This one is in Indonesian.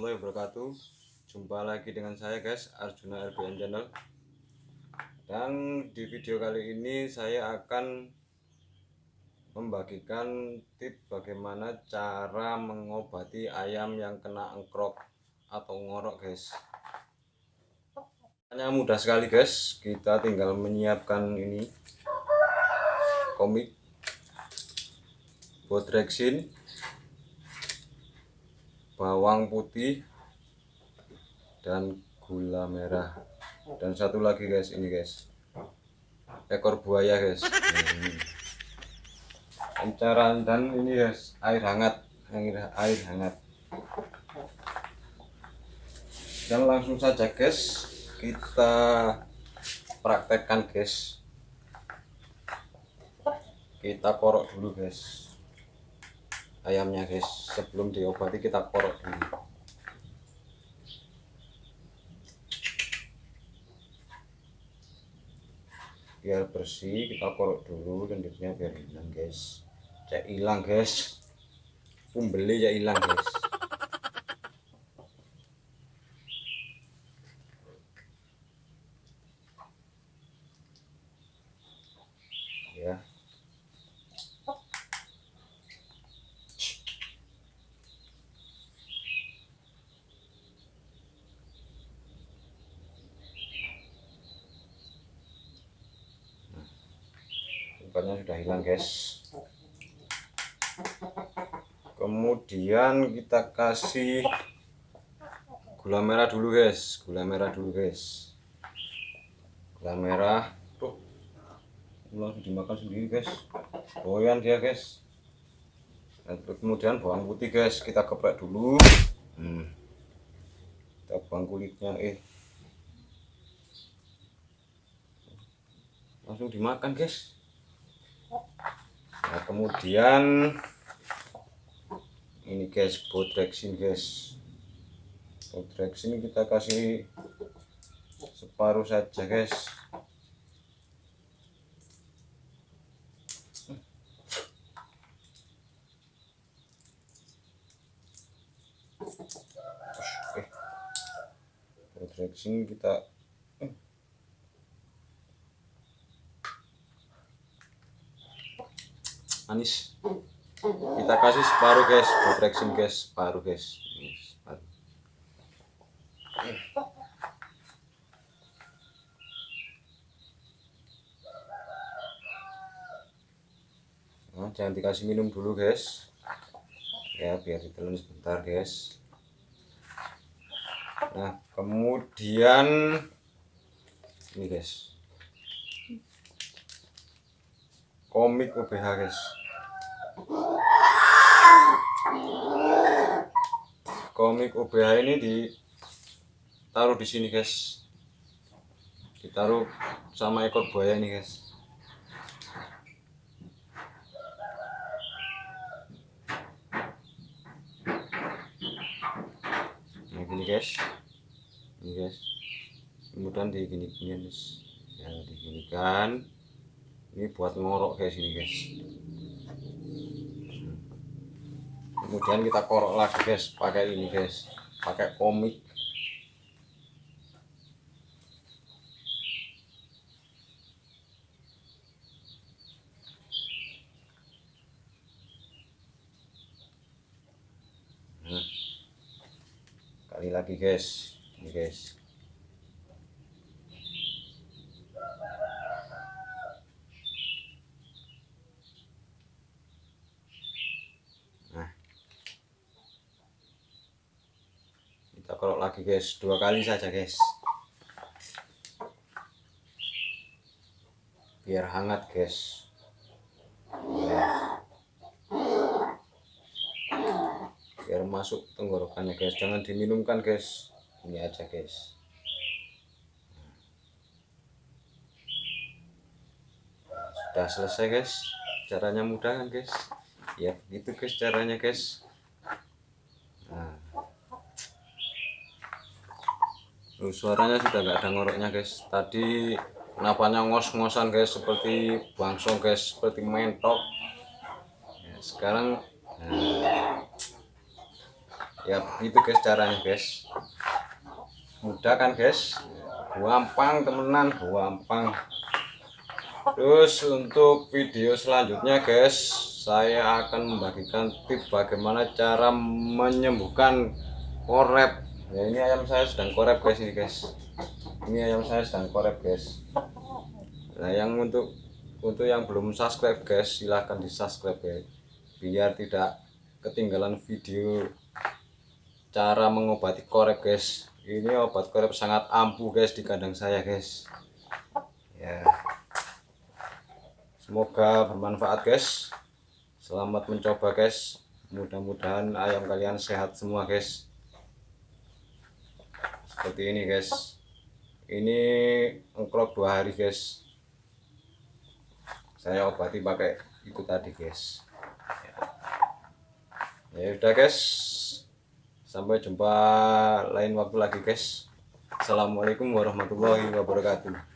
warahmatullahi wabarakatuh. Jumpa lagi dengan saya guys, Arjuna LBN Channel. Dan di video kali ini saya akan membagikan tips bagaimana cara mengobati ayam yang kena engkrok atau ngorok guys. Hanya mudah sekali guys, kita tinggal menyiapkan ini komik, Bodrexin, bawang putih, dan gula merah, dan satu lagi guys, ini guys, ekor buaya guys. Dan ini guys, air hangat. Dan langsung saja guys, kita praktekkan guys. Kita korok dulu guys ayamnya guys, sebelum diobati kita korok dulu biar bersih. Kita korok dulu lendirnya biar hilang guys. Cek hilang guys, beli ya hilang guys. Ya, rupanya sudah hilang guys. Kemudian kita kasih gula merah dulu guys. Gula merah tuh langsung dimakan sendiri guys, doyan dia guys. Dan kemudian bawang putih guys, kita geprek dulu. Kita buang kulitnya, langsung dimakan guys. Nah, kemudian ini guys, Bodrexin guys. Bodrexin kita kasih separuh saja guys. Bodrexin kita manis, kita kasih separuh guys. Bodrexin guys, separuh guys. Nah, jangan dikasih minum dulu guys ya, biar ditelan sebentar guys. Nah, kemudian ini guys, komik OBH guys. Komik OBH ini ditaruh di sini guys, ditaruh sama ekor buaya ini guys. Nah gini guys, ini guys, kemudian digini-ginian guys ya, diginikan. Ini buat ngorok guys, ini guys. Kemudian kita korok lagi guys, pakai ini guys, pakai komik. Nah, kali lagi guys, ini guys. Nah, kita korok lagi guys, 2 kali saja guys, biar hangat guys. Biar masuk tenggorokannya guys, jangan diminumkan guys, ini aja guys. Sudah selesai guys, caranya mudah kan guys ya, begitu guys caranya guys. Nah, suaranya sudah nggak ada ngoroknya guys. Tadi napanya ngos-ngosan guys, seperti bangsong guys, seperti mentok ya. Sekarang Ya itu guys caranya guys, mudah kan guys, gampang temenan, gampang. Terus untuk video selanjutnya guys, saya akan membagikan tips bagaimana cara menyembuhkan korep. Ya ini ayam saya sedang korep guys, ini guys, ini ayam saya sedang korep guys. Nah yang untuk yang belum subscribe guys, silahkan di subscribe guys, biar tidak ketinggalan video cara mengobati korep guys. Ini obat korep sangat ampuh guys di kandang saya guys ya. Semoga bermanfaat guys. Selamat mencoba guys. Mudah-mudahan ayam kalian sehat semua guys. Seperti ini guys. Ini engkrok 2 hari guys. Saya obati pakai itu tadi guys. Ya udah guys. Sampai jumpa lain waktu lagi guys. Assalamualaikum warahmatullahi wabarakatuh.